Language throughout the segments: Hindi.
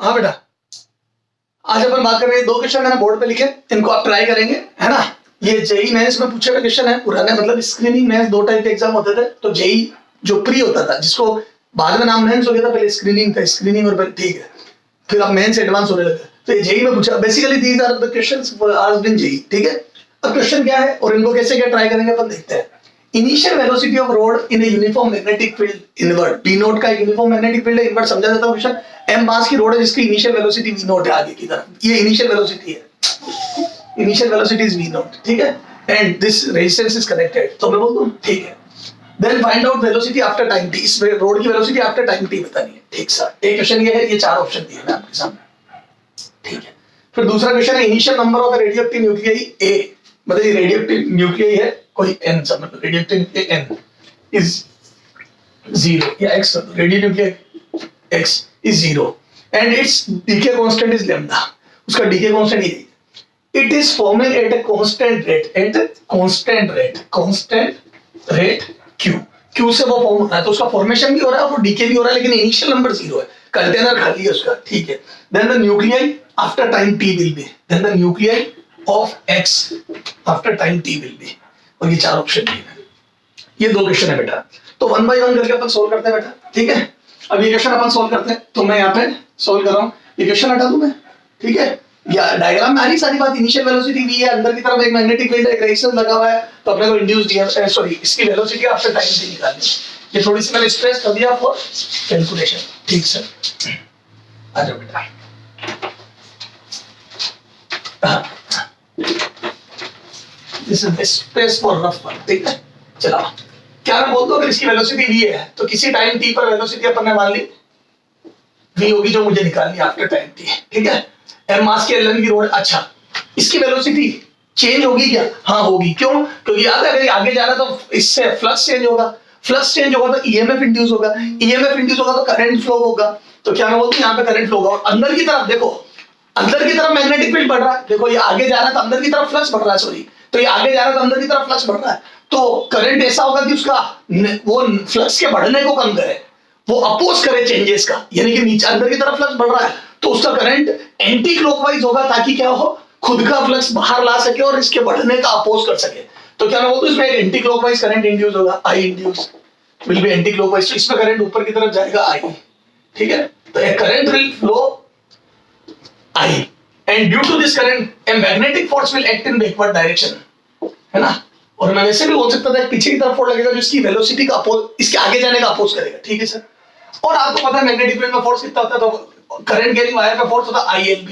हाँ बेटा, आज अपन बात कर रहे हैं, 2 क्वेश्चन मैंने बोर्ड पे लिखे, इनको आप ट्राई करेंगे, है ना। ये जेई मेंस में पूछे हुए क्वेश्चन है पुराने, मतलब स्क्रीनिंग मेंस 2 टाइप के एग्जाम होते थे। तो जेई जो प्री होता था, जिसको बाद में नाम मेंस हो गया था, पहले स्क्रीनिंग था, स्क्रीनिंग और ठीक है, फिर अब मेंस एडवांस होने लगे। तो ये जेई में पूछा, basically these are the questions asked in JEE, ठीक है। अब क्वेश्चन क्या है और इनको कैसे क्या ट्राई करेंगे अपन देखते हैं। Initial velocity of rod in a uniform magnetic field inward, B naught का यूनिफॉर्म मैग्नेटिक फील्ड है, इनवर्ट समझा जाता है क्वेश्चन। एम मास की रोड है जिसकी इनिशियल वेलोसिटी वी नोट है आगे की तरफ, ये इनिशियल वेलोसिटी है, initial velocity is V naught, ठीक है। And this resistance is connected, तो मैं बोल दूं ठीक है। Then find out velocity after time T, इस रोड की वेलोसिटी आफ्टर टाइम टी बतानी है, ठीक सर। एक क्वेश्चन ये है, ये 4 ऑप्शन दिए हैं आपके सामने, ठीक है। फिर दूसरा क्वेश्चन है, initial number of radioactive nuclei A, मतलब ये रेडियोएक्टिव न्यूक्लियाई है कोई n, समझ लो रेडियोएक्टिव n इज 0 या x, रेडियोन्यूक्लियर x is 0 and it's decay constant is lambda, उसका डीके कांस्टेंट ये, it is forming at a constant rate q से वो फॉर्म होता है, तो उसका फॉर्मेशन भी हो रहा है और वो डीके भी हो रहा है, लेकिन इनिशियल नंबर 0 है, कंटेनर खाली है उसका, ठीक है। Then the nuclei after time t will be, then the nuclei of x after time t will be, और ये 4 ऑप्शन दिए हैं। ये 2 क्वेश्चन है बेटा, तो 1 बाय 1 करके अपन सोल्व करते हैं बेटा, ठीक है। अब ये क्वेश्चन अपन सोल्व करते हैं, तो मैं यहाँ पे सोल्व कर रहा हूँ, ये क्वेश्चन हटा दूं मैं, ठीक है। या डायग्राम में आ रही सारी बात, इनिशियल वेलोसिटी v है, अंदर की तरफ एक मैग्नेटिक फील्ड है, एक रेजिस्टेंस लगा हुआ है, तो अपने को इंड्यूस्ड ईएमएफ सॉरी इसकी वेलोसिटी आफ्टर टाइम t निकालनी है। ये थोड़ी सी मैंने स्ट्रेस कर दिया फॉर कैलकुलेशन, ठीक सर। आ जाओ बेटा, this is space for rough one, ठीक है। चलो क्या मैं बोलता हूँ, अगर इसकी वेलोसिटी v है तो किसी टाइम t पर वेलोसिटी अपन ने मान ली v होगी, जो मुझे निकालनी है आफ्टर टाइम t, ठीक है। m मास की ln की रोड, अच्छा इसकी वेलोसिटी चेंज होगी क्या? हाँ होगी, क्यों? क्योंकि याद है अगर आगे जा रहा तो इससे फ्लक्स चेंज होगा, फ्लक्स चेंज होगा तो ईएमएफ इंड्यूस होगा, ईएमएफ इंड्यूस होगा तो करंट फ्लो होगा। तो क्या मैं बोलता हूँ यहाँ पे करंट फ्लो होगा, और अंदर की तरफ देखो, अंदर की तरफ मैग्नेटिक फील्ड बढ़ रहा है, देखो ये आगे जा रहा है तो अंदर की तरफ फ्लक्स बढ़ रहा है, सॉरी, तो ये आगे जा रहा है तो अंदर की तरफ फ्लक्स बढ़ रहा है, तो करंट ऐसा होगा कि उसका वो फ्लक्स के बढ़ने को कम करे, वो अपोज करे चेंजेस का, यानी कि नीचे अंदर की तरफ फ्लक्स बढ़ रहा है तो उसका करंट एंटी क्लॉकवाइज होगा, ताकि क्या हो, खुद का फ्लक्स बाहर ला सके और इसके बढ़ने का अपोज कर सके। तो क्या मैं बोलूं, इसमें एक एंटी क्लॉकवाइज करंट इंड्यूस होगा, I induce will be anti clockwise, तो इसमें करंट ऊपर की तरफ जाएगा आई, ठीक है। तो एक current will flow I, and due to this current a magnetic force will act in backward direction, है ना। और मैं वैसे भी बोल सकता था पीछे की तरफ फोर्स लगेगा जो इसकी वेलोसिटी का अपोज, इसके आगे जाने का अपोज करेगा, ठीक है सर। और आपको पता है मैग्नेटिक फील्ड में फोर्स कितना होता है, तो करंट कैरिंग वायर पे फोर्स होता है ILB,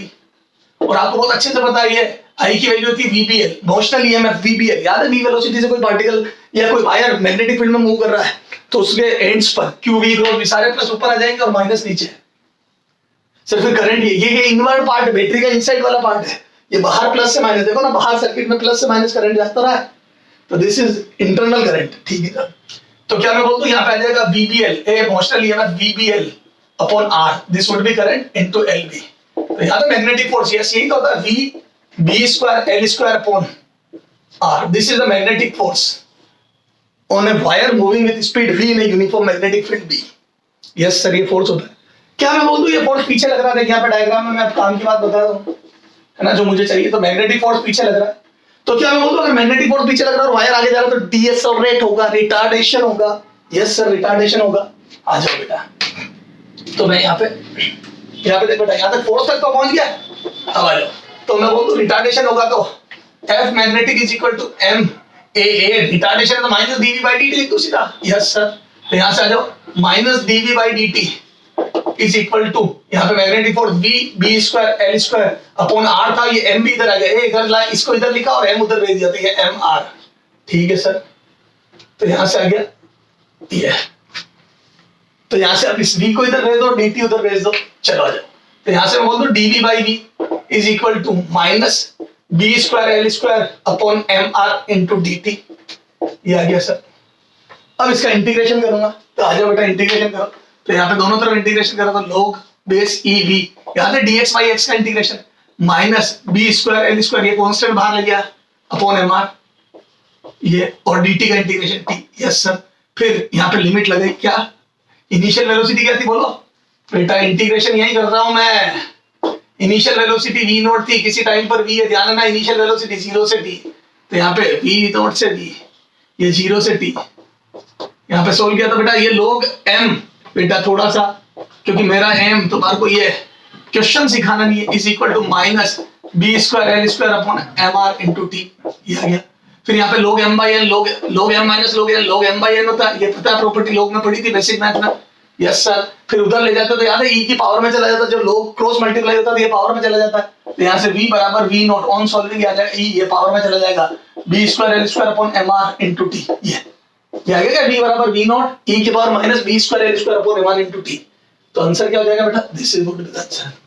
और आपको बहुत अच्छे से पता है आई की वैल्यू होती है VBL, नोशनल ईएमएफ VBL, याद है। V वेलोसिटी से कोई पार्टिकल या कोई वायर मैग्नेटिक फील्ड में मूव कर रहा है तो उसके एंड्स पर QV ग्रोथ सारे प्लस ऊपर आ जाएंगे और माइनस नीचे। सर फिर करंट ये इनवर्ट पार्ट है, बैटरी का इनसाइड वाला पार्ट है, ये बाहर प्लस से माइनस, देखो ना बाहर सर्किट में प्लस से माइनस करंट जाता रहा है, तो दिस इज इंटरनल करंट, ठीक है। तो क्या मैं बोलता हूं यहाँ पे आ जाएगा VBL, A motional EMF VBL upon R, this would be current into LB। तो यहाँ पे मैग्नेटिक फोर्स, यस यही तो होता है, V B square L square upon R, this is the magnetic force on a wire moving with speed V in a uniform magnetic field B। Yes sir, ये फोर्स होता है। क्या मैं बोल दूं, ये फोर्स पीछे लग रहा है, यहाँ पे डायग्राम में मैं अब काम की बात बता रहा हूँ, है ना, जो मुझे चाहिए, तो मैग्नेटिक फोर्स पीछे लग रहा है। तो क्या मैं बोल दूं, अगर मैग्नेटिक फोर्स पीछे लग रहा है और वायर आगे जा रहा है तो डीएसेलरेट होगा, रिटार्डेशन होगा, यस सर रिटार्डेशन होगा। आ जाओ बेटा, तो मैं यहाँ पे देख बेटा, यहाँ तक फोर्स तक तो पहुंच गया, अब आ जाओ। तो मैं बोल दूं रिटार्डेशन होगा तो F magnetic is equal to M A, retardation है तो माइनस dV/dt लिख दो सीधा, यस सर। तो यहाँ से आ जाओ, minus dV/dt is equal to, यहाँ पे magnetic force V B square L square upon R था, ये M भी इधर आ गया, इधर ला, इसको इधर लिखा और M उधर भेज दिया, तो ये MR, ठीक है सर। तो यहाँ से आ गया ये, तो यहाँ से अब इस V को इधर भेज दो, dt उधर भेज दो, चलो आ जाओ। तो यहाँ से मैं बोल दूं dV/V is equal to minus B square L square upon MR into dt, ये आ गया सर। अब इसका इंटीग्रेशन करूंगा, तो आ जाओ बेटा इंटीग्रेशन करो। तो यहाँ पे दोनों तरफ इंटीग्रेशन करो तो log बेस EV, यहाँ पे dx/x का integration minus B square L square, ये कांस्टेंट बाहर ले गया अपॉन MR, ये और dt का इंटीग्रेशन T, यस सर। फिर यहाँ पे लिमिट लगे, क्या इनिशियल वेलोसिटी क्या थी बोलो, बेटा इंटीग्रेशन यही कर रहा हूं मैं। इनिशियल वेलोसिटी v नॉट थी, किसी टाइम पर v है, ध्यान रखना इनिशियल वेलोसिटी 0 से t, तो यहाँ पे v नॉट से v, ये 0 से t, यहाँ पे सोल्व किया तो बेटा ये log m, बेटा थोड़ा सा क्योंकि मेरा m तुम्हारे को ये क्वेश्चन सिखाना नहीं है, is equal to minus B square L square upon M R into T, ये आ गया। फिर यहाँ पे log m by n, log m minus log m by n होता है, ये पता है प्रॉपर्टी log में पढ़ी थी बेसिक मैथ में, यस सर। फिर उधर ले जाता तो याद है e की पावर में चला जाता, जब log क्रॉस मल्टीप्लाई होता तो ये पावर में चला जाता है, तो यहाँ से v बराबर v नॉट ऑन सॉल्विंग आ जाएगा, e ये पावर में चला जाएगा, B square L square upon M R into T, ये आ गया v बराबर v नॉट e की power minus B square L square upon M R into T. तो आंसर क्या हो जाएगा बेटा, दिस इज गुड आंसर।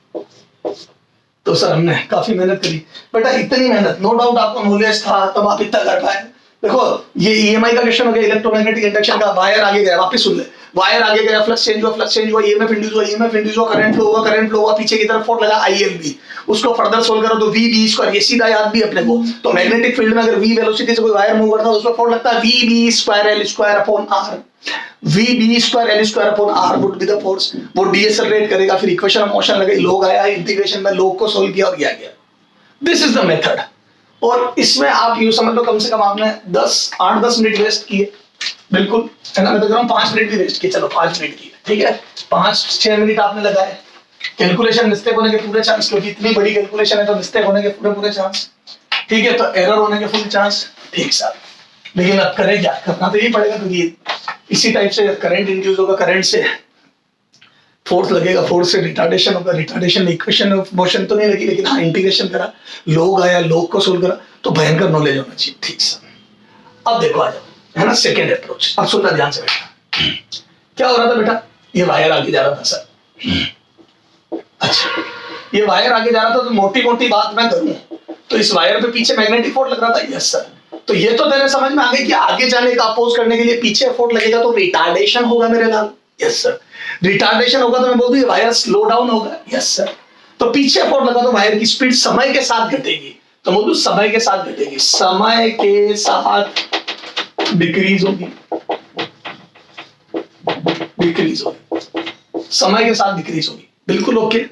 तो सर हमने काफी मेहनत करी बेटा, इतनी मेहनत, नो डाउट आपको नॉलेज था तब आप इतना कर पाए। देखो ये ईएमआई का क्वेश्चन हो गया, इलेक्ट्रोमैग्नेटिक इंडक्शन का, वायर आगे गया, वापस सुन ले, वायर आगे गया, फ्लक्स चेंज हुआ, ईएमएफ इंड्यूस हुआ, करंट फ्लो हुआ, पीछे की तरफ फोर्स लगा आईएलबी, उसको फर्दर सोल्व करो तो वी बी स्क्वायर, ये सीधा याद भी अपने को। तो मैग्नेटिक फील्ड में अगर वी वेलोसिटी से कोई वायर मूव करता है तो उसमें फोर्स लगता है V B square L square upon R, V B square L square upon R would be the force, वो डीएसेलरेट करेगा, फिर इक्वेशन ऑफ मोशन लगाई, लोग आया, इंटीग्रेशन में लोग को सोल्व किया और किया गया। This is the method. और इसमें आप यूं समझ लो कम से कम आपने 8-10 मिनट वेस्ट किए, बिल्कुल है ना, मैं तो कह रहा हूं 5 मिनट भी वेस्ट किए, चलो 5 मिनट किए, ठीक है, 5-6 मिनट आपने लगाए। कैलकुलेशन मिस्टेक होने के पूरे चांस, क्योंकि इतनी बड़ी कैलकुलेशन है तो मिस्टेक होने के पूरे चांस, ठीक है, तो एरर होने के फुल चांस, ठीक सर। लेकिन अब करें क्या, करना तो यही पड़ेगा, क्योंकि इसी टाइप से करंट इंड्यूस होगा, करंट से फोर्स लगेगा, फोर्स से रिटार्डेशन होगा, रिटार्डेशन इक्वेशन ऑफ मोशन तो नहीं लगी, लेकिन हाँ इंटीग्रेशन करा, लोग आया, लोग को सोल्व करा, तो भयंकर नॉलेज होना चाहिए, ठीक सर। अब देखो आ जाओ, है ना, सेकेंड अप्रोच। अब सुनना ध्यान से बेटा, क्या हो रहा था बेटा, ये वायर आगे जा रहा था सर, अच्छा ये वायर आगे जा रहा था, तो मोटी मोटी बात मैं करूं तो इस वायर पे पीछे मैग्नेटिक फोर्स लग रहा था, यस सर। तो ये तो तेरे समझ में आ गया कि आगे जाने का अपोज करने के लिए पीछे फोर्स लगेगा तो रिटार्डेशन होगा मेरे लाल, यस सर। रिटार्डेशन होगा तो मैं बोल दूं ये वायर स्लो डाउन होगा, यस सर। तो पीछे फोर्स लगा तो वायर की स्पीड समय के साथ घटेगी, तो बोल दूं समय के साथ घटेगी, समय के साथ डिक्रीज होगी, डिक्रीज होगी, समय के साथ डिक्रीज होगी, बिल्कुल ओके,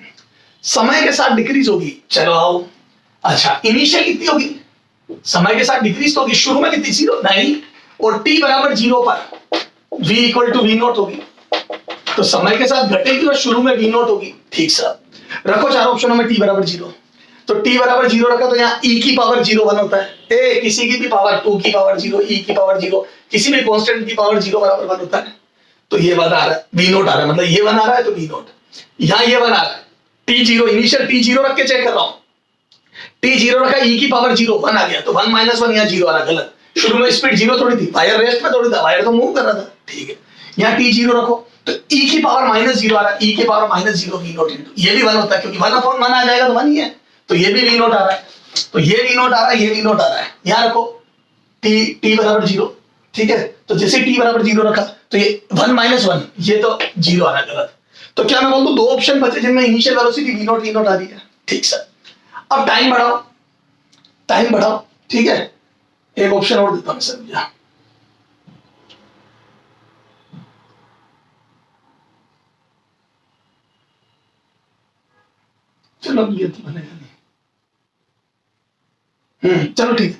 समय के साथ डिक्रीज होगी। चलो आओ, अच्छा इनिशियल कितनी होगी, समय के साथ डिक्रीज तो होगी, शुरू में कितनी 0 नहीं, और t बराबर 0 पर v equal to V naught होगी, तो समय के साथ घटेगी और शुरू में वी नॉट होगी, ठीक सर। रखो चारों ऑप्शनों में t बराबर 0, तो t बराबर 0 रखा तो यहाँ e की पावर 0 1 होता है, ए किसी की भी पावर 2 की पावर 0, e की पावर 0, किसी भी कांस्टेंट की पावर 0 बराबर 1 होता है, तो ये 1 आ रहा है, वी नॉट आ रहा है, मतलब ये 1 आ रहा है तो वी नॉट, यहाँ ये 1 आ रहा है, t 0 इनिशियल t 0 रख के चेक कर रहा हूं, t 0 रखा, e की पावर 0 1 आ गया, तो 1 - 1 यहाँ 0 आ रहा, गलत, शुरू में स्पीड 0 थोड़ी थी, वायर रेस्ट में थोड़ी था, वायर तो मूव कर रहा था, ठीक है, यहाँ t 0 रखो तो e की पावर -0 आ रहा है, e की पावर -0 वी नॉट इंटू, ये भी 1 होता है क्योंकि 1/1 आ जाएगा तो 1 ही है, तो ये भी वी नॉट आ रहा है, तो ये वी नॉट आ रहा है, ये वी नॉट आ रहा है, यहाँ रखो t बराबर 0, ठीक है, तो जैसे t बराबर 0 रखा तो ये 1 - 1 ये तो 0 आ रहा है, गलत। तो क्या मैं बोल दूं 2 ऑप्शन बचे जिनमें इनिशियल वेलोसिटी वी नॉट आ रही है, ठीक सर। अब टाइम बढ़ाओ, ठीक है, एक ऑप्शन और देता हूं सर भैया, चलो ये तो बनेगा नहीं, चलो ठीक है।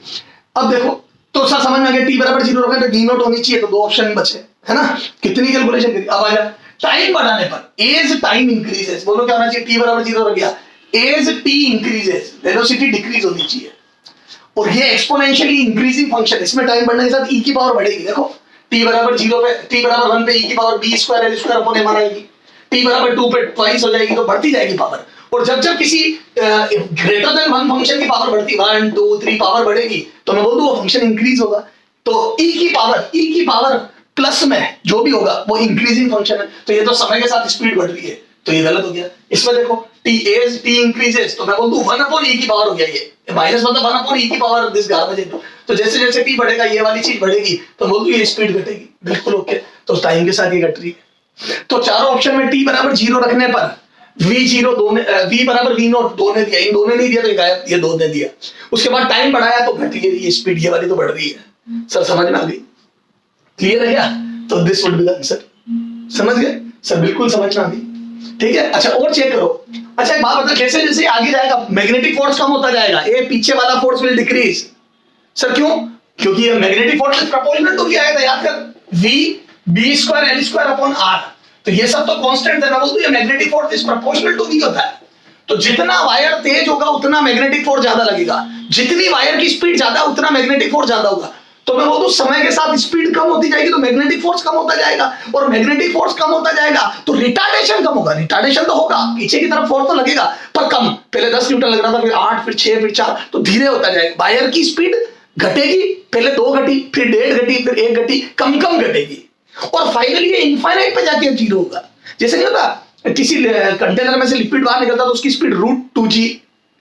अब देखो तो सब समझ में आ गया, t बराबर 0 रखा तो वी नॉट होनी चाहिए, तो 2 ऑप्शन बचे, है ना, कितनी कैलकुलेशन करी। अब आ जा, टाइम बढ़ाने पर एज टाइम इंक्रीजेस, बोलो क्या होना चाहिए, t बराबर 0 रख गया, as t increases velocity decrease होनी चाहिए, और ये एक्सपोनेंशियली इंक्रीजिंग फंक्शन, इसमें टाइम बढ़ने के साथ e की पावर बढ़ेगी, देखो t बराबर 0 पे, t बराबर 1 पे e की power b square L square upon m आएगी, t बराबर 2 पे ट्वाइस हो जाएगी, तो बढ़ती जाएगी पावर, और जब किसी ग्रेटर देन 1 फंक्शन की पावर बढ़ती 1 2 3 पावर बढ़ेगी तो मैं बोल दूं वो फंक्शन इंक्रीज होगा, तो e की पावर प्लस में जो भी होगा वो इंक्रीजिंग फंक्शन है, तो ये तो समय के साथ स्पीड बढ़ रही है, तो ये गलत हो गया। इसमें देखो t इंक्रीजेस, तो मैं बोल दूं 1/e की पावर हो गया, ये माइनस मतलब 1/e की पावर दिस गार्बेज, तो जैसे जैसे t बढ़ेगा ये वाली चीज बढ़ेगी, तो बोल दूं ये स्पीड घटेगी, बिल्कुल ओके, तो टाइम के साथ ये घट रही है। तो चारों ऑप्शन में t बराबर 0 रखने पर v0 दो ने, v बराबर v नॉट 2 ने दिया, इन दोनों ने नहीं दिया तो गायब, ये 2 ने दिया, उसके बाद टाइम बढ़ाया तो घट रही है स्पीड, ये वाली तो बढ़ रही है, सर समझ में आ गई, क्लियर है क्या, तो this would be the answer, समझ गए सर, बिल्कुल समझ में आ गई। ठीक है। अच्छा और चेक करो। अच्छा एक बात बता, जैसे जैसे आगे जाएगा मैग्नेटिक फोर्स कम होता जाएगा, ये पीछे वाला फोर्स विल डिक्रीज। सर क्यों? क्योंकि ये मैग्नेटिक फोर्स प्रोपोर्शनल टू क्या आया था, याद कर, v b square l square upon r। तो ये सब तो कांस्टेंट है ना, बोलते हैं magnetic force is proportional to v होता है। तो जितना वायर तेज होगा उतना मैग्नेटिक फोर्स ज्यादा लगेगा, जितनी वायर की स्पीड ज्यादा उतना मैग्नेटिक फोर्स ज्यादा होगा। तो मैं बोलूं समय के साथ स्पीड कम होती जाएगी तो मैग्नेटिक फोर्स कम होता जाएगा, और मैग्नेटिक फोर्स कम होता जाएगा तो रिटार्डेशन कम होगा। रिटार्डेशन तो होगा, पीछे की तरफ फोर्स तो लगेगा पर कम। पहले 10 न्यूटन लग रहा था, फिर 8, फिर 6, फिर 4, तो धीरे होता जाएगा। वायर की स्पीड घटेगी, पहले 2 घटी, फिर 1.5 घटी, फिर 1 घटी, कम कम घटेगी, और फाइनली ये इनफाइनाइट पे जाके जीरो होगा। जैसे नहीं होता किसी कंटेनर में से लिक्विड बाहर निकलता तो उसकी स्पीड √2g,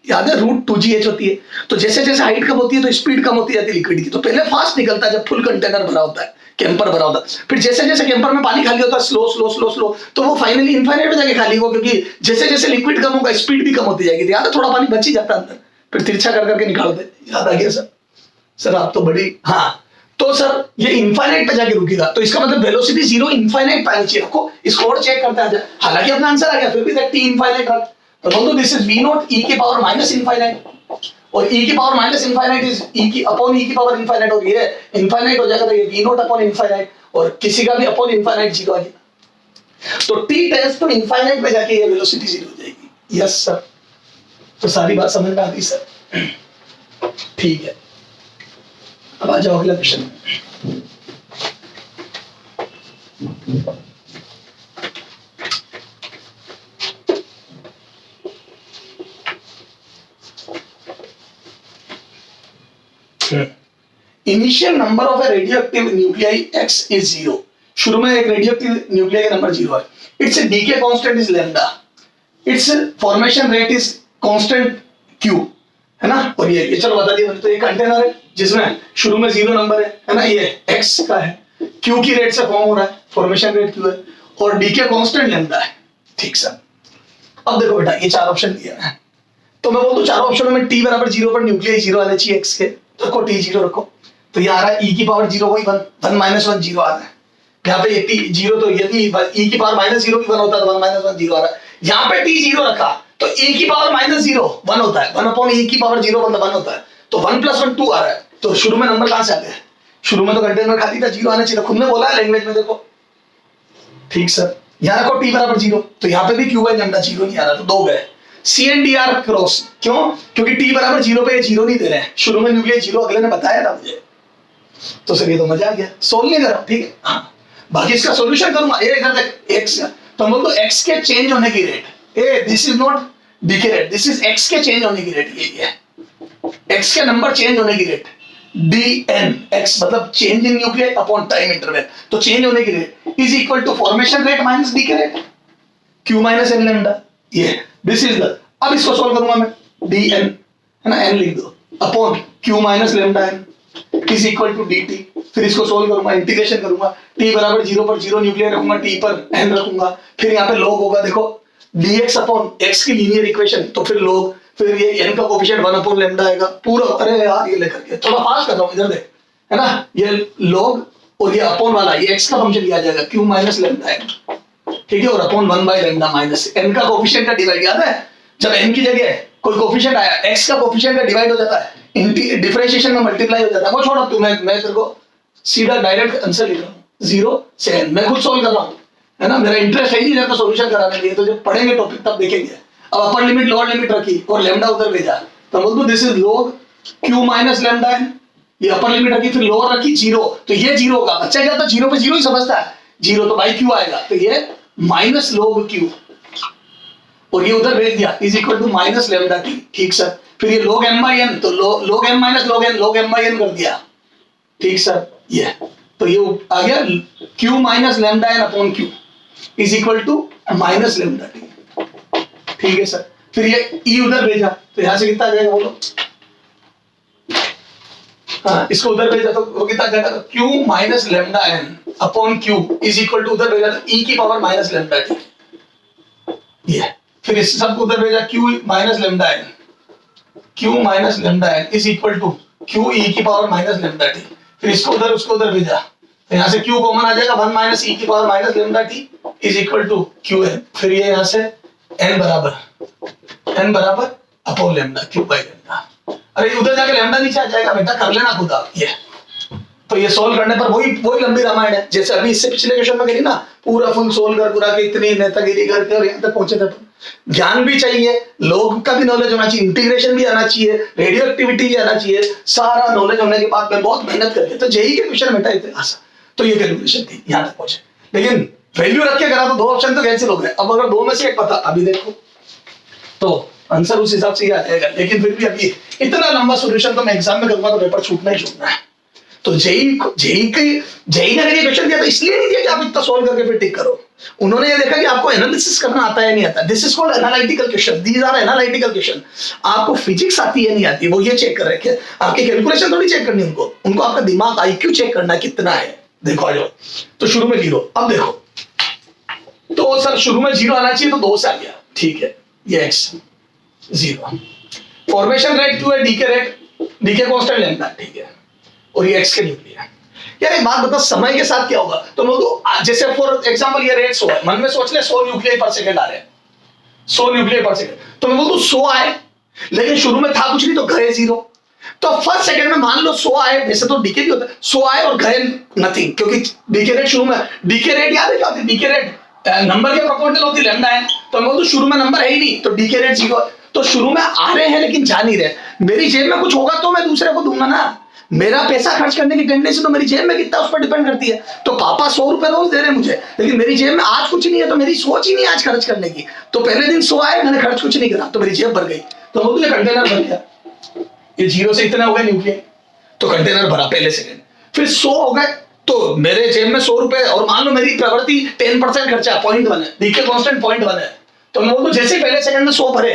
याद है √2gh होती है। तो जैसे जैसे हाइट कम होती है तो स्पीड कम होती जाती है लिक्विड की। तो पहले फास्ट निकलता है जब फुल कंटेनर भरा होता है, कैंपर भरा होता है, फिर जैसे जैसे कैंपर में पानी खाली होता है स्लो स्लो स्लो स्लो, तो वो फाइनली इनफाइनाइट पे जाके खाली होगा, क्योंकि जैसे जैसे लिक्विड कम होगा स्पीड भी कम होती जाएगी। तो याद है थोड़ा पानी बच ही जाता है अंदर, फिर तिरछा कर करके निकालते। याद आ गया सर? सर आप तो बड़ी, हाँ। तो सर ये इनफाइनाइट पे जाके रुकेगा, तो इसका मतलब वेलोसिटी जीरो इनफाइनाइट पे नीचे रखो, इसको और चेक करता है। हालांकि अपना आंसर आ गया, फिर भी दैट t इनफाइनाइट रख। तो दोस्तों this is v naught e की पावर माइनस इनफाइनाइट, और e की power minus infinite is e की अपॉन e की पावर इनफाइनाइट, और ये इनफाइनाइट हो जाएगा तो ये v नॉट अपॉन इनफाइनाइट, और किसी का भी अपॉन इनफाइनाइट जीरो आ गया। तो t टेंड्स टू इनफाइनाइट पे जाके ये वेलोसिटी जीरो हो जाएगी। यस सर, तो सारी बात समझ में आ गई सर? ठीक है, अब आ जाओ अगला question. Initial number of A radioactive nuclei x is 0। शुरू में एक रेडियोएक्टिव न्यूक्लियाई का नंबर 0 है। It's decay constant is lambda, it's formation rate is constant q, है ना। और ये चलो बता दिया। तो ये कंटेनर है जिसमें शुरू में 0 नंबर है ना, ये x का है, q की रेट से फॉर्म हो रहा है, फॉर्मेशन रेट q है, और डीके कांस्टेंट लैम्डा है। ठीक सर। अब देखो बेटा, ये 4 ऑप्शन दिए हैं, तो मैं बोलूं 4 ऑप्शनों में t बराबर 0 पर न्यूक्लियाई 0 आना चाहिए x के, तो रखो t 0 रखो। तो ये आ रहा है e की पावर 0 वही 1 माइनस 1 0 आ रहा है। यहाँ पे ये t 0, तो यदि e की पावर माइनस 0 भी 1 होता है तो 1 माइनस 1 0 आ रहा है। यहाँ पे t 0 रखा तो e की पावर माइनस 0 1 होता है, 1 अपॉन e की पावर 0 मतलब 1 होता है, तो 1 प्लस 1 2 आ रहा है। तो शुरू में नंबर कहां से आ गया? शुरू में तो कंटेनर खाली था, 0 आना चाहिए, खुद ने बोला है लैंग्वेज में, देखो। ठीक सर। यहाँ रखो t बराबर 0, तो यहाँ पे भी q बाई लैम्डा 0 नहीं आ रहा, तो 2 गए। सी एंड डी आर क्रॉस, क्यों? क्योंकि t बराबर 0 पे 0 नहीं दे रहे हैं, शुरू में न्यूक्लियाई 0 अगले ने बताया था मुझे। तो सर ये तो मजा आ गया, सोल्व नहीं कर रहा, ठीक है। हाँ, बाकी इसका सॉल्यूशन करूंगा। ये इधर देख x का, तो हम बोलते x के चेंज होने की rate, a this is not decay rate, this is x के चेंज होने की रेट, ये है x के नंबर चेंज होने की रेट। dn, x मतलब change in nuclei upon time interval, तो चेंज होने की rate is equal to formation rate minus decay rate, q minus n lambda. ये दिस इज द, अब इसको सॉल्व करूंगा मैं, dn है ना, n लिख दो, upon q minus lambda n is equal to dt। फिर इसको सोल्व करूंगा, इंटीग्रेशन करूंगा, t बराबर 0 पर 0 न्यूक्लियर रखूंगा, t पर n रखूंगा, फिर यहाँ पे log होगा, देखो dx अपॉन x की लीनियर इक्वेशन, तो फिर log, फिर ये n का कोफिशिएंट 1 अपॉन लैम्डा आएगा पूरा। अरे यार ये लेकर के थोड़ा फास्ट कर रहा हूँ, इधर देख, है ना, ये log और ये अपॉन वाला, ये x का फंक्शन लिया जाएगा q माइनस लैम्डा n, ठीक है, और upon 1 by lambda minus n का कोफिशिएंट का डिवाइड, याद है जब n की जगह कोई कोफिशिएंट आया, x का कोफिशिएंट का डिवाइड हो जाता है, डिफरेंशिएशन में मल्टीप्लाई हो जाता है। वो छोड़ो तू, मैं तेरे को सीधा डायरेक्ट आंसर लिख रहा हूँ 0 से n, मैं खुद सोल्व कर रहा हूँ, है ना, मेरा इंटरेस्ट है ही नहीं सॉल्यूशन कराने के लिए, तो जब पढ़ेंगे टॉपिक तब देखेंगे। अब अपर लिमिट लोअर लिमिट रखी और लैम्डा उधर भेजा, तो बोल दो this is log q minus lambda n, ये अपर लिमिट रखी, फिर लोअर रखी 0, तो ये 0 होगा। बच्चा क्या तो 0 पे 0 ही समझता है, 0 तो बाई q आएगा, तो ये माइनस log q, और ये उधर भेज दिया is equal to minus lambda t। ठीक सर। फिर ये log m बाई n, तो log m minus log m by n कर दिया। ठीक सर, ये तो ये आ गया q minus lambda n upon q is equal to minus lambda t। ठीक है सर। फिर ये e उधर भेजा, तो यहां से कितना आ जाएगा बोलो? हाँ, इसको उधर भेजा तो वो कितना आ जाएगा? q minus lambda n upon q is equal to, उधर भेजा तो e की पावर माइनस लैम्डा t, ये। फिर इस सब को उधर भेजा q minus lambda n, q minus lambda n is equal to q e की पावर माइनस लैम्डा t। फिर इसको उधर उसको उधर भेजा, तो यहाँ से q कॉमन आ जाएगा, 1 माइनस e की power minus lambda t is equal to Q N, फिर ये यहां से एन बराबर upon lambda Q by lambda. अरे उधर जाके लैम्डा नीचे आ जाएगा बेटा, कर लेना खुद आप ये। तो ये सोल्व करने पर वही लंबी रामायण है, जैसे अभी इससे पिछले क्वेश्चन में करी ना, पूरा फुल सोल्व कर पूरा के इतनी नेतागिरी करके और यहाँ तक पहुंचे थे। ज्ञान भी चाहिए, लोग का भी नॉलेज होना चाहिए, इंटीग्रेशन भी आना चाहिए, रेडियो एक्टिविटी भी आना चाहिए, सारा नॉलेज होने के बाद में बहुत मेहनत करके तो जेई के क्वेश्चन बेटा इतने आसान। तो ये कैलकुलेशन थी, यहाँ तक पहुंचे। लेकिन वैल्यू रख के करा तो 2 ऑप्शन तो कैंसिल हो गए। अब अगर 2 में से एक पता, अभी देखो तो आंसर उस हिसाब से ही आ जाएगा। लेकिन फिर भी अभी इतना लंबा सोल्यूशन तो मैं एग्जाम में करूंगा तो पेपर छूटना ही छूटना है। तो जेई ने अगर ये क्वेश्चन दिया तो इसलिए नहीं दिया कि आप इतना सोल्व करके फिर टिक करो। उन्होंने ये देखा कि आपको एनालिसिस करना आता है नहीं आता। This is called analytical question, these are analytical question. आपको फिजिक्स आती है नहीं आती, वो ये चेक कर रहे हैं। आपकी कैलकुलेशन थोड़ी चेक करनी उनको आपका दिमाग आईक्यू चेक करना कितना है। देखो आ जाओ, तो शुरू में 0। अब देखो तो सर शुरू में 0 आना चाहिए तो 2 से आ गया, ठीक है, ये x 0। फॉर्मेशन रेट क्यों है, डीके कांस्टेंट लैम्डा, ठीक है, और ये x के न्यूक्लियर। यार एक बात बता, समय के साथ क्या होगा? तो मैं तो जैसे फॉर एग्जांपल ये रेट 100 है, मन में सोच ले 100 न्यूक्लियर पर सेकंड आ रहे हैं, 100 न्यूक्लियर पर सेकंड। तो मैं बोलूं 100 आए, लेकिन शुरू में था कुछ नहीं तो गए 0। तो फर्स्ट सेकंड में मान लो 100 आए, वैसे तो डीके भी होता है, 100 आए और गए नथिंग, क्योंकि डीके रेट शुरू में, डीके रेट याद है क्या होती है? डीके रेट नंबर के प्रोपोर्शनल होती है, लैम्डा है। तो मैं बोलूं शुरू में नंबर है ही नहीं, तो डीके रेट 0। तो शुरू में आ रहे हैं लेकिन जा नहीं रहे। मेरी जेब में कुछ होगा तो मैं दूसरे को दूंगा ना। मेरा पैसा खर्च करने की टेंडेंसी तो मेरी जेब में कितना उस पर डिपेंड करती है। तो पापा 100 रुपए रोज दे रहे हैं मुझे, लेकिन मेरी जेब में आज कुछ नहीं है, तो मेरी सोच ही नहीं आज खर्च करने की। तो पहले दिन 100 आए, मैंने खर्च कुछ नहीं करा, तो मेरी जेब भर गई। तो बोलते कंटेनर भर गया, ये 0 से इतना हो गया न्यूक्लियर, तो कंटेनर भरा पहले सेकंड। फिर 100 हो गए, तो मेरे जेब में 100 रुपए, और मान लो मेरी प्रवृत्ति 10% खर्चा 0.1 है, डीके कांस्टेंट 0.1 है। तो मैं बोलूं जैसे पहले सेकंड में 100 भरे,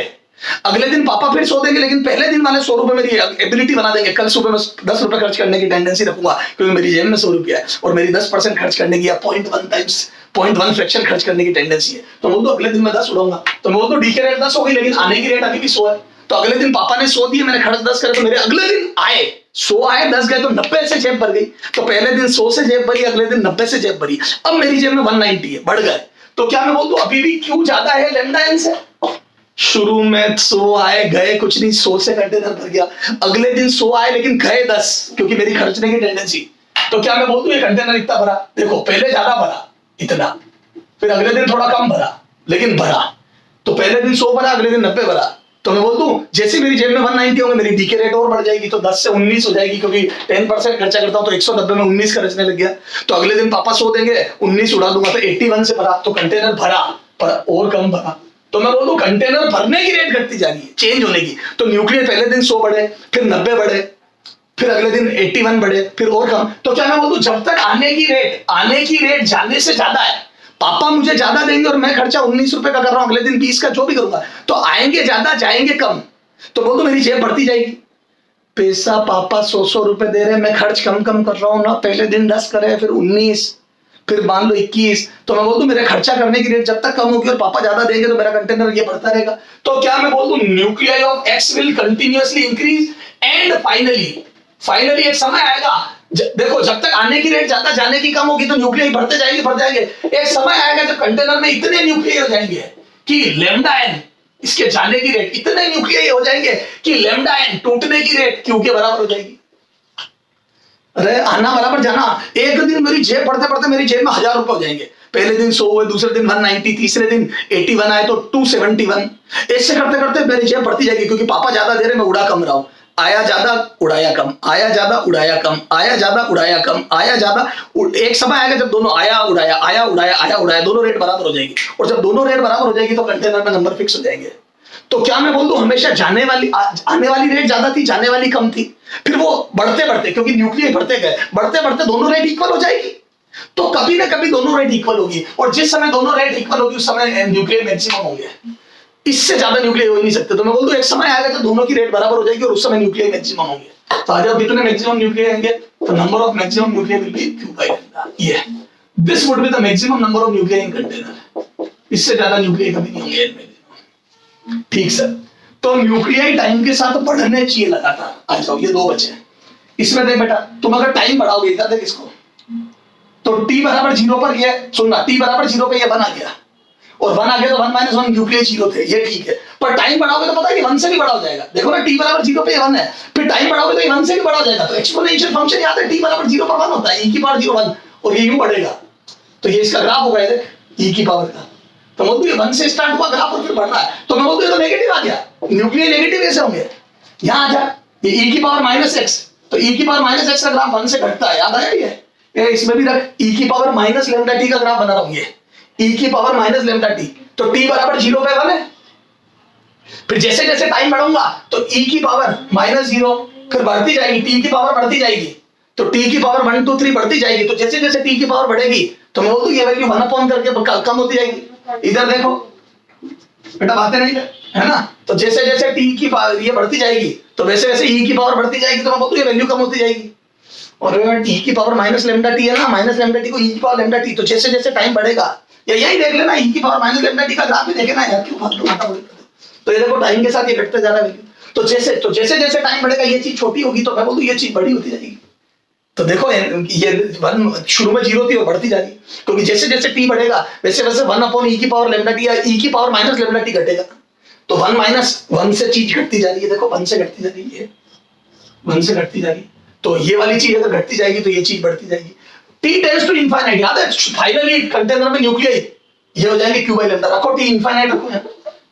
अगले दिन पापा फिर 100 देंगे, लेकिन पहले दिन वाले 100 रुपए मेरी एबिलिटी बना देंगे। कल सुबह में 10 रुपए खर्च करने की टेंडेंसी रखूंगा, क्योंकि मेरी जेब में 100 रुपया है और मेरी 10% खर्च करने की या 0.1 फ्रैक्शन खर्च करने की टेंडेंसी है। तो बोल दो अगले दिन मैं 10 उड़ाऊंगा। तो मैं बोल दो डीके रेट 10 होगी, लेकिन आने की रेट अभी भी 100 है। तो अगले दिन पापा ने 100 दिए, मैंने खर्च 10 करे, तो मेरे अगले दिन आए 100 आए, 10 गए, तो 90 से जेब भर गई। तो पहले दिन 100 से जेब भरी, अगले दिन 90 से जेब भरी। अब मेरी जेब में 190 है, बढ़ गए। तो क्या मैं बोल दूं अभी भी क्यू ज्यादा है लैम्डा एन से? शुरू में 100 आए, गए कुछ नहीं, 100 से कंटेनर भर गया। अगले दिन 100 आए लेकिन गए 10, क्योंकि मेरी खर्चने की टेंडेंसी। तो क्या मैं बोल दूं ये कंटेनर इतना भरा? देखो पहले ज्यादा भरा इतना, फिर अगले दिन थोड़ा कम भरा लेकिन भरा। तो पहले दिन 100 भरा, अगले दिन 90 भरा। तो मैं बोल दूं जैसे मेरी जेब में 190 होंगे, मेरी डीके रेट और बढ़ जाएगी, तो 10 से 19 हो जाएगी, क्योंकि 10% खर्चा करता हूं, तो 190 में 19 खर्चने लग गया। तो अगले दिन पापा 100 देंगे, 19 उड़ा दूंगा, तो 81 से भरा, तो कंटेनर भरा पर और कम भरा। तो मैं बोलूं कंटेनर भरने की रेट घटती जा रही है, चेंज होने की। तो न्यूक्लियर पहले दिन 100 बढ़े, फिर 90 बढ़े, फिर अगले दिन 81 बढ़े, फिर और कम। तो क्या मैं बोलूं जब तक आने की रेट जाने से ज्यादा है, पापा मुझे ज्यादा देंगे और मैं खर्चा 19 रुपए का कर रहा हूं, अगले दिन 20 का जो भी करूंगा, तो आएंगे ज्यादा जाएंगे कम। तो बोल दो मेरी जेब बढ़ती जाएगी। पैसा पापा 100 रुपए दे रहे हैं, मैं खर्च कम कर रहा हूं ना, पहले दिन 10 करे, फिर 19, फिर मान लो 21। तो मैं बोल दूं मेरे खर्चा करने की रेट जब तक कम होगी और पापा ज्यादा देंगे, तो मेरा कंटेनर ये बढ़ता रहेगा। तो क्या मैं बोल दूं nuclear of x will continuously increase and finally एक समय आएगा, देखो जब तक आने की रेट ज्यादा जाने की कम होगी, तो न्यूक्लियर बढ़ते जाएंगे। एक समय आएगा जब कंटेनर में इतने न्यूक्लियर हो जाएंगे कि लैम्डा एन, इसके जाने की रेट इतने न्यूक्लियर हो जाएंगे कि लैम्डा एन टूटने की रेट क्यू के बराबर हो जाएगी। अरे आना बराबर जाना, एक दिन मेरी जेब बढ़ते मेरी जेब में 1000 रुपए हो जाएंगे। पहले दिन 100 हुए, दूसरे दिन 190, तीसरे दिन 81 आए, तो 271। ऐसे करते मेरी जेब बढ़ती जाएगी, क्योंकि पापा ज्यादा दे रहे, मैं उड़ा कम रहा हूं। आया ज्यादा उड़ाया कम, आया ज्यादा उड़ाया कम, आया ज्यादा उड़ाया कम, आया ज्यादा। एक समय आएगा जब दोनों आया उड़ाया दोनों रेट बराबर हो जाएगी, और जब दोनों रेट बराबर हो जाएगी तो कंटेनर में नंबर फिक्स हो जाएंगे। तो क्या मैं बोल दूं हमेशा आने वाली रेट ज्यादा थी, जाने वाली कम थी, फिर वो बढ़ते क्योंकि न्यूक्लियर बढ़ते दोनों रेट इक्वल हो जाएगी। तो कभी ना कभी दोनों रेट इक्वल होगी, और जिस समय दोनों रेट इक्वल होगी उस समय न्यूक्लियर मैक्सिमम होंगे, इससे ज्यादा न्यूक्लियर हो ही नहीं सकते। तो मैं बोल दूं एक समय आएगा जब दोनों की रेट बराबर हो जाएगी और उस समय न्यूक्लियर मैक्सिमम होंगे। तो आ जाओ कितने मैक्सिमम न्यूक्लियर होंगे? तो number of maximum nuclear will be q by lambda। ये this would be the maximum number of nuclear in container. इससे ज्यादा न्यूक्लियर कभी नहीं होंगे मैक्सिमम। ठीक सर, तो न्यूक्लियर टाइम के साथ बढ़ने चाहिए लगातार। आ जाओ ये 2 बचे, इसमें देख बेटा तुम अगर टाइम बढ़ाओगे, इधर देख इसको, तो t बराबर 0 पर ये सुनना, t बराबर 0 पे ये 1 आ गया, और 1 आ गया तो 1 माइनस 1 न्यूक्लियर 0 थे, ये ठीक है। पर टाइम बढ़ाओगे तो पता है कि 1 से भी बड़ा हो जाएगा। देखो ना t बराबर 0 पे ये 1 है, फिर टाइम बढ़ाओगे तो ये 1 से भी बड़ा हो जाएगा। तो एक्सपोनेंशियल फंक्शन याद है, t बराबर 0 पर 1 होता है, e की पावर 0 1, और ये यूं बढ़ेगा। तो ये इसका ग्राफ होगा, ये देख e की पावर का। तो मैं बोलूँ 1 से स्टार्ट हुआ ग्राफ और फिर बढ़ रहा है, तो मैं बोलूँ ये तो नेगेटिव आ गया। न्यूक्लियर नेगेटिव कैसे होंगे? यहाँ आ जा, ये e की पावर माइनस एक्स, तो e की पावर माइनस एक्स का ग्राफ 1 से घटता है, याद आया ये इसमें भी रख, e की पावर माइनस लेमडा टी का ग्राफ बना रहा हूँ, ये e की पावर माइनस लेमडा टी। तो t बराबर 0 पे 1 है, फिर जैसे जैसे टाइम बढ़ाऊंगा तो e की पावर माइनस 0 फिर बढ़ती जाएगी, t की पावर बढ़ती जाएगी, तो t की पावर 1 2 3 बढ़ती जाएगी। तो जैसे जैसे t की पावर बढ़ेगी तो मैं बोलूँ ये वैल्यू 1 अपॉन करके कम होती जाएगी। इधर देखो बेटा, बातें नहीं है ना, तो जैसे जैसे t की पावर ये बढ़ती जाएगी तो वैसे वैसे e की पावर बढ़ती जाएगी, तो मैं बोलूँ ये वैल्यू कम होती जाएगी। और t की पावर माइनस लेमडा टी है ना, माइनस लेमडा टी को e की पावर लेमडा टी, तो जैसे जैसे टाइम बढ़ेगा, या यही देख लेना e की पावर माइनस लेमडा टी का ग्राफ भी देखे ना यार, क्यों फालतू माथा बोलते। तो ये देखो टाइम के साथ ये घटते जा रहा है वैल्यू। तो जैसे जैसे टाइम बढ़ेगा ये चीज छोटी होगी, तो मैं बोलूँ ये चीज बड़ी होती जाएगी। तो देखो ये 1 शुरू में 0 थी और बढ़ती जा रही है, क्योंकि जैसे जैसे t बढ़ेगा वैसे वैसे 1 अपॉन e की पावर लेमडा टी या e की पावर माइनस लेमडा टी घटेगा। तो 1 माइनस 1 से चीज घटती जा रही है, देखो 1 से घटती जा रही है, 1 से घटती जा रही है। तो ये वाली चीज अगर घटती जाएगी तो ये चीज बढ़ती जाएगी। t टेंड्स टू इनफाइनाइट, याद है फाइनली कंटेनर में न्यूक्लियर ये हो जाएंगे q बाई लेमडा। रखो t इनफाइनाइट रखो यहाँ,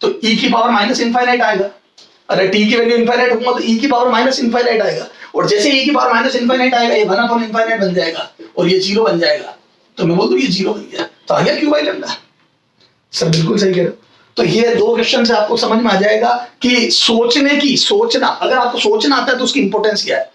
तो e की पावर माइनस इनफाइनाइट आएगा। अरे t की वैल्यू इनफाइनाइट रखूंगा तो e की पावर माइनस इनफाइनाइट आएगा, और जैसे e की पावर माइनस इनफाइनाइट आएगा ये 1 अपॉन इनफाइनाइट बन जाएगा और ये 0 बन जाएगा। तो मैं बोल दूं ये 0 बन गया, तो आ गया q बाई लेमडा। सब बिल्कुल सही कह रहे हो। तो ये 2 क्वेश्चन से आपको समझ में आ जाएगा कि सोचना, अगर आपको सोचना आता है तो उसकी इंपोर्टेंस क्या है।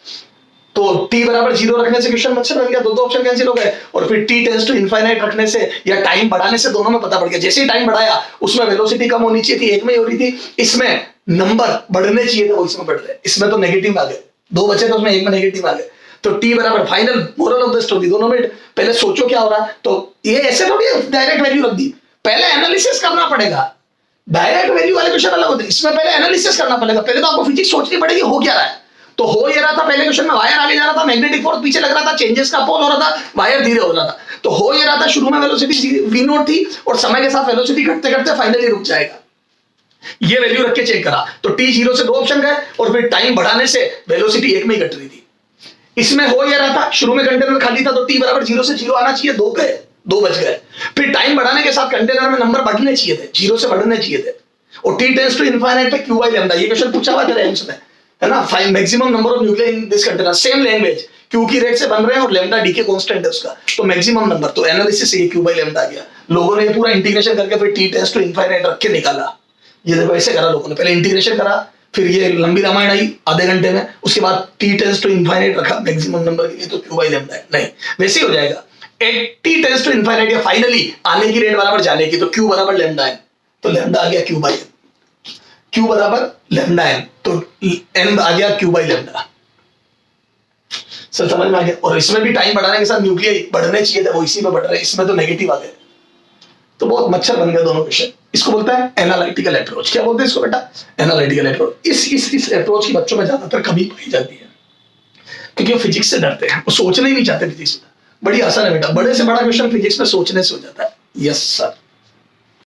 तो t बराबर 0 रखने से क्वेश्चन अच्छा बन गया, दो ऑप्शन कैंसिल हो गए, और फिर t टेंड्स टू इनफाइनाइट रखने से या टाइम बढ़ाने से दोनों में पता पड़ गया। जैसे ही टाइम बढ़ाया उसमें वेलोसिटी कम होनी चाहिए थी, एक में ही हो रही थी, इसमें नंबर बढ़ने चाहिए थे, वो इसमें बढ़ रहे, इसमें तो नेगेटिव आ गए, 2 बचे तो उसमें एक में नेगेटिव आ गए। तो t बराबर final moral of the story, दोनों में पहले सोचो क्या हो रहा है। तो ये ऐसे थोड़ी डायरेक्ट वैल्यू रख दी, पहले एनालिसिस करना पड़ेगा। डायरेक्ट वैल्यू वाले क्वेश्चन अलग होते हैं, इसमें पहले एनालिसिस करना पड़ेगा। पहले तो आपको फिजिक्स सोचनी पड़ेगी हो क्या रहा है। तो हो ये रहा था पहले क्वेश्चन में, वायर आगे जा रहा था, मैग्नेटिक फोर्स पीछे लग रहा था, चेंजेस का अपोज हो रहा था, वायर धीरे हो रहा था। तो हो ये रहा था शुरू में वेलोसिटी v नॉट थी और समय के साथ वेलोसिटी घटते घटते फाइनली रुक जाएगा। ये वैल्यू रख के चेक करा तो t 0 से 2 ऑप्शन गए और फिर टाइम बढ़ाने से वेलोसिटी एक में ही घट रही थी। इसमें हो ये रहा था शुरू में कंटेनर खाली था तो t बराबर 0 से 0 आना चाहिए, 2 गए, 2 बच गए। फिर टाइम बढ़ाने के साथ कंटेनर में नंबर बढ़ने चाहिए थे, 0 से बढ़ने चाहिए थे, और t टेंड्स टू इनफाइनाइट पे q बाई लेमडा। ये क्वेश्चन पूछा हुआ था एम्स में, है ना, find maximum number of nuclear in this container, same language, q की रेट से बन रहे हैं और लेमडा डी के कांस्टेंट है उसका, तो मैक्सिमम नंबर। तो एनालिसिस से ये q बाई लेमडा आ गया। लोगों ने ये पूरा इंटीग्रेशन करके फिर t टेंड्स टू इनफाइनाइट रख के निकाला। ये देखो ऐसे करा लोगों ने, पहले इंटीग्रेशन करा, फिर ये लंबी रामायण आई आधे घंटे में, उसके बाद t टेंड्स टू इनफाइनाइट रखा मैक्सिमम नंबर के लिए, तो q बाई लेमडा है। नहीं, वैसे ही हो जाएगा, t टेंड्स टू इनफाइनाइट या फाइनली आने की रेट बराबर जाने की, तो q बराबर लेमडा है, तो लेमडा आ गया q बाई q बराबर लेमडा n, तो n आ गया q बाई लेमडा। सर समझ में आ गया। और इसमें भी टाइम बढ़ाने के साथ न्यूक्लियर बढ़ने चाहिए थे, वो इसी में बढ़ रहे हैं, इसमें तो नेगेटिव आ गए। तो बहुत मच्छर बन गए दोनों क्वेश्चन। इसको बोलता है एनालिटिकल अप्रोच। क्या बोलते हैं इसको बेटा? Analytical approach. इस अप्रोच की बच्चों में ज्यादातर कमी पाई जाती है, क्योंकि वो फिजिक्स से डरते हैं, वो सोचना ही नहीं चाहते फिजिक्स में। बड़ी आसान है बेटा, बड़े से बड़ा क्वेश्चन फिजिक्स में सोचने से हो जाता है। Yes sir.